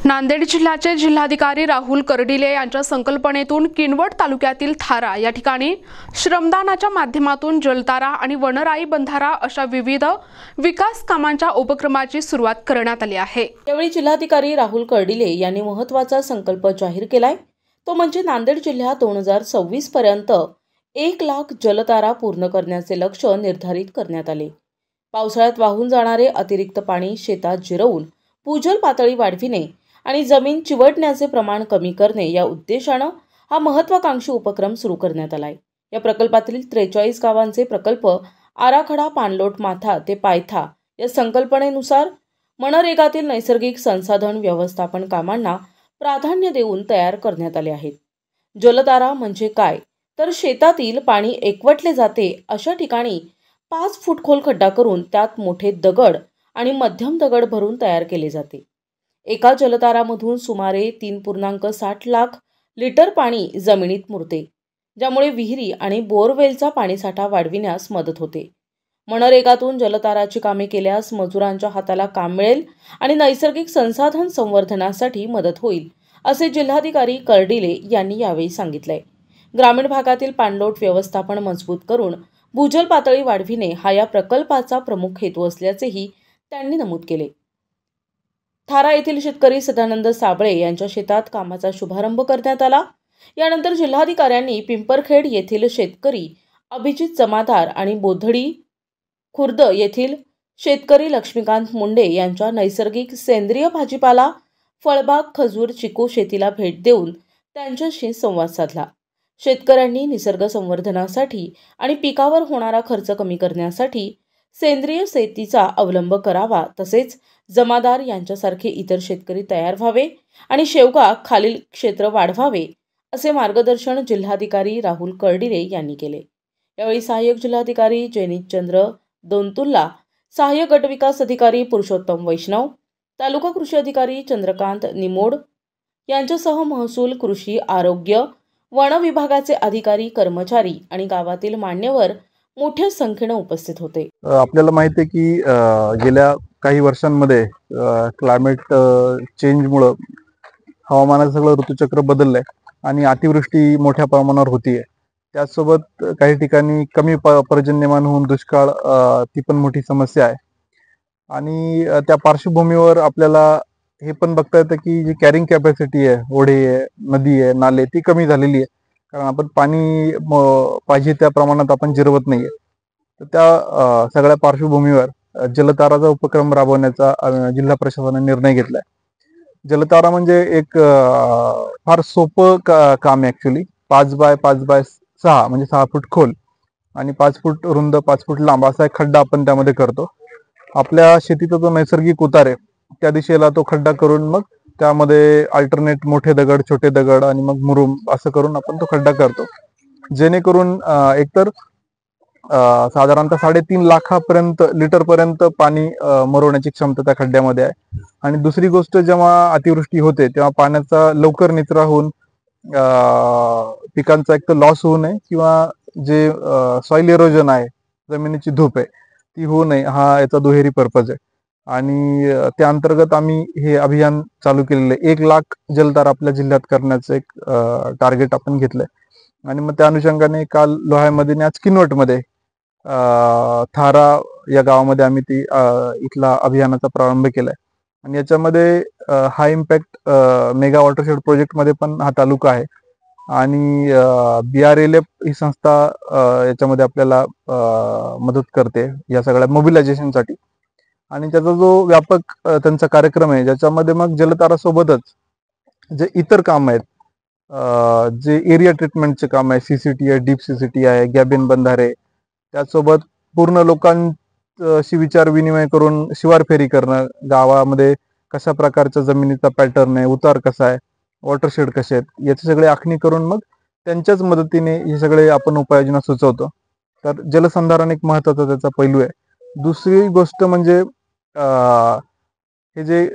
नांदेड जिल्ह्याचे जिल्हाधिकारी राहुल कर्डिले यांच्या संकल्पनेतून किनवट तालुक्यातील थारा या ठिकाणी श्रमदानाच्या माध्यमातून जलतारा आणि वनराई बंधारा अशा विविध विकास कामांच्या उपक्रमाची सुरुवात करण्यात आली आहे। यावेळी जिल्हाधिकारी राहुल कर्डिले यांनी महत्त्वाचा संकल्प जाहीर केलाय। तो म्हणजे नांदेड जिल्ह्यात 2026 पर्यंत 1 लाख जलतारा पूर्ण करण्याचे लक्ष्य निर्धारित करण्यात आले। पावसाळ्यात वाहून जाणारे अतिरिक्त पाणी शेतात जिरवून भूजल पातळी वाढविणे आणि जमीन चिवटण्याचे प्रमाण कमी करणे या उद्देशाने हा महत्त्वाकांक्षी उपक्रम सुरू करण्यात आलाय। या प्रकल्पातील 43 गावांचे प्रकल्प आराखडा पाणलोट माथा ते पायथा या संकल्पनेनुसार मनरेगातील नैसर्गिक संसाधन व्यवस्थापन कामांना प्राधान्य देऊन तयार करण्यात आले आहेत। जलतारा म्हणजे काय तर शेतातील पाणी एकवटले जाते अशा ठिकाणी 5 फूट खोल खड्डा करून त्यात मोठे दगड आणि मध्यम दगड भरून तयार केले जाते। एका जलतारामधून सुमारे 3.60 लाख लिटर पाणी जमिनीत मुरते, ज्यामुळे विहिरी आणि बोरवेलचा पाणीसाठा वाढविण्यास मदत होते। मनरेगातून जलताराची कामे केल्यास मजुरांच्या हाताला काम मिळेल आणि नैसर्गिक संसाधन संवर्धनासाठी मदत होईल, असे जिल्हाधिकारी कर्डिले यांनी यावेळी सांगितले। ग्रामीण भागातील पाणलोट व्यवस्थापन मजबूत करून भूजल पातळी वाढविणे हा या प्रकल्पाचा प्रमुख हेतू असल्याचेही त्यांनी नमूद केले। थारा येथील शेतकरी सदानंद साबळे यांच्या शेतात कामाचा शुभारंभ करण्यात आला। यानंतर जिल्हाधिकाऱ्यांनी पिंपरखेड येथील शेतकरी अभिजित जमादार आणि बोधडी खुर्द येथील शेतकरी लक्ष्मीकांत मुंडे यांच्या नैसर्गिक सेंद्रिय भाजीपाला, फळबाग, खजूर, चिकू शेतीला भेट देऊन त्यांच्याशी संवाद साधला। शेतकऱ्यांनी निसर्ग संवर्धनासाठी आणि पिकावर होणारा खर्च कमी करण्यासाठी सेंद्रिय शेतीचा अवलंब करावा, तसेच जमादार यांच्यासारखे इतर शेतकरी तयार व्हावे आणि शेवगा खालील क्षेत्र वाढवावे, असे मार्गदर्शन जिल्हाधिकारी राहुल कर्डिले यांनी केले। यावेळी सहाय्यक जिल्हाधिकारी जयनीतचंद्र दोनतुल्ला, सहाय्यक गटविकास अधिकारी पुरुषोत्तम वैष्णव, तालुका कृषी अधिकारी चंद्रकांत निमोड यांच्यासह महसूल, कृषी, आरोग्य, वन विभागाचे अधिकारी, कर्मचारी आणि गावातील मान्यवर मोठ्या संख्येने उपस्थित होते। आपल्याला माहिती आहे की गेल्या काही वर्षांमध्ये क्लायमेट चेंजमुळे हवामानाचं सगळं ऋतुचक्र बदललंय आणि अतिवृष्टी मोठ्या प्रमाणावर होतीये। त्याचसोबत काही ठिकाणी कमी पर्जन्यमान होऊन दुष्काळ ती पण मोठी समस्या आहे। आणि त्या पार्श्वभूमीवर आपल्याला हे पण बघता येतं की जी कॅरिंग कॅपॅसिटी आहे, ओढे आहे, नदी आहे, नाले, ती कमी झालेली आहे, कारण आपण पाणी पाहिजे त्या प्रमाणात आपण जिरवत नाहीये। तर त्या सगळ्या पार्श्वभूमीवर जलताराचा उपक्रम राबवण्याचा जिल्हा प्रशासनाने निर्णय घेतलाय। जलतारा म्हणजे एक फार सोपं काम आहे ऍक्च्युली। 5 बाय 6 म्हणजे 6 फूट खोल आणि 5 फूट रुंद, 5 फूट लांब असा एक खड्डा आपण त्यामध्ये करतो। आपल्या शेतीचा जो नैसर्गिक उतार आहे त्या दिशेला तो खड्डा करून मग त्यामध्ये अल्टरनेट मोठे दगड, छोटे दगड आणि मग मुरुम असं करून आपण तो खड्डा करतो, जेणेकरून एकतर साधारणतः 3.5 लाखापर्यंत लिटरपर्यंत पाणी मुरवण्याची क्षमता त्या खड्ड्यामध्ये आहे। आणि दुसरी गोष्ट, जेव्हा अतिवृष्टी होते तेव्हा पाण्याचा लवकर निचरा होऊन पिकांचा एक तर लॉस होऊ नये किंवा जे सॉइल इरोजन आहे, जमिनीची धूप आहे, ती होऊ नये, हा याचा दुहेरी पर्पज आहे। आणि त्या अंतर्गत आम्ही हे अभियान चालू केलेलं आहे। 1 लाख जलतारा आपल्या जिल्ह्यात करण्याचं एक टार्गेट आपण घेतलंय। आणि मग त्या अनुषंगाने काल लोहायमध्ये आणि आज किनवटमध्ये थारा या गावामध्ये आम्ही इथला अभियानाचा प्रारंभ केलाय। आणि याच्यामध्ये हाय इम्पॅक्ट मेगा वॉटरशेड प्रोजेक्ट मध्ये पण हा तालुका आहे आणि BRLF ही संस्था याच्यामध्ये आपल्याला मदत करते या सगळ्या मोबिलायझेशनसाठी। आणि त्याचा जो व्यापक त्यांचा कार्यक्रम आहे, ज्याच्यामध्ये मग जलतारा सोबतच जे इतर काम आहेत, जे एरिया ट्रीटमेंटचे काम आहे, CCT आहे, डीप CCT आहे, गॅबिन बंधारे, त्याचसोबत पूर्ण लोकांशी विचार विनिमय करून शिवार फेरी करणं, गावामध्ये कशा प्रकारच्या जमिनीचा पॅटर्न आहे, उतार कसा आहे, वॉटरशेड कसे आहेत, याची सगळी आखणी करून मग त्यांच्याच मदतीने हे सगळे आपण उपाययोजना सुचवतो। तर जलसंधारण एक महत्त्वाचा त्याचा पैलू आहे। दुसरी गोष्ट म्हणजे हे जे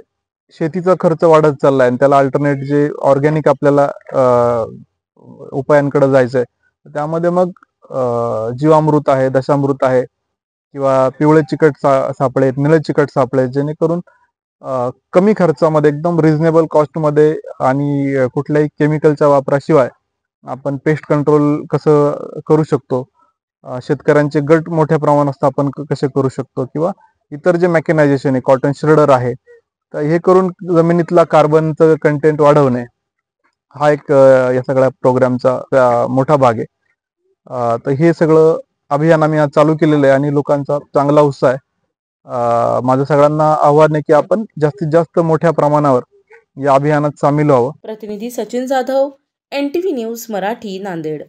शेतीचा खर्च वाढत चाललाय आणि त्याला अल्टरनेट जे ऑर्गॅनिक आपल्याला उपायांकडे जायचंय, त्यामध्ये मग जीवामृत आहे, दशामृत आहे किंवा पिवळे चिकट सापळे, निळे चिकट सापळे, जेणेकरून कमी खर्चामध्ये एकदम रिझनेबल कॉस्टमध्ये आणि कुठल्याही केमिकलच्या वापराशिवाय आपण पेस्ट कंट्रोल कसं करू शकतो, शेतकऱ्यांचे गट मोठ्या प्रमाणात स्थापन कसे करू शकतो, किंवा इतर जे मेकॅनायझेशन आहे, कॉटन श्रेडर आहे, तर हे करून जमिनीतला कार्बनचं कंटेंट वाढवणे हा एक या सगळ्या प्रोग्रामचा मोठा भाग आहे. तर हे सगळं अभियान आम्ही आज चालू केलेलं आहे आणि लोकांचा चांगला उत्साह आहे. माझं सगळ्यांना आव्हान आहे की आपण जास्तीत जास्त मोठ्या प्रमाणावर या अभियानात सामील व्हावं. प्रतिनिधी सचिन जाधव, NTV न्यूज मराठी, नांदेड.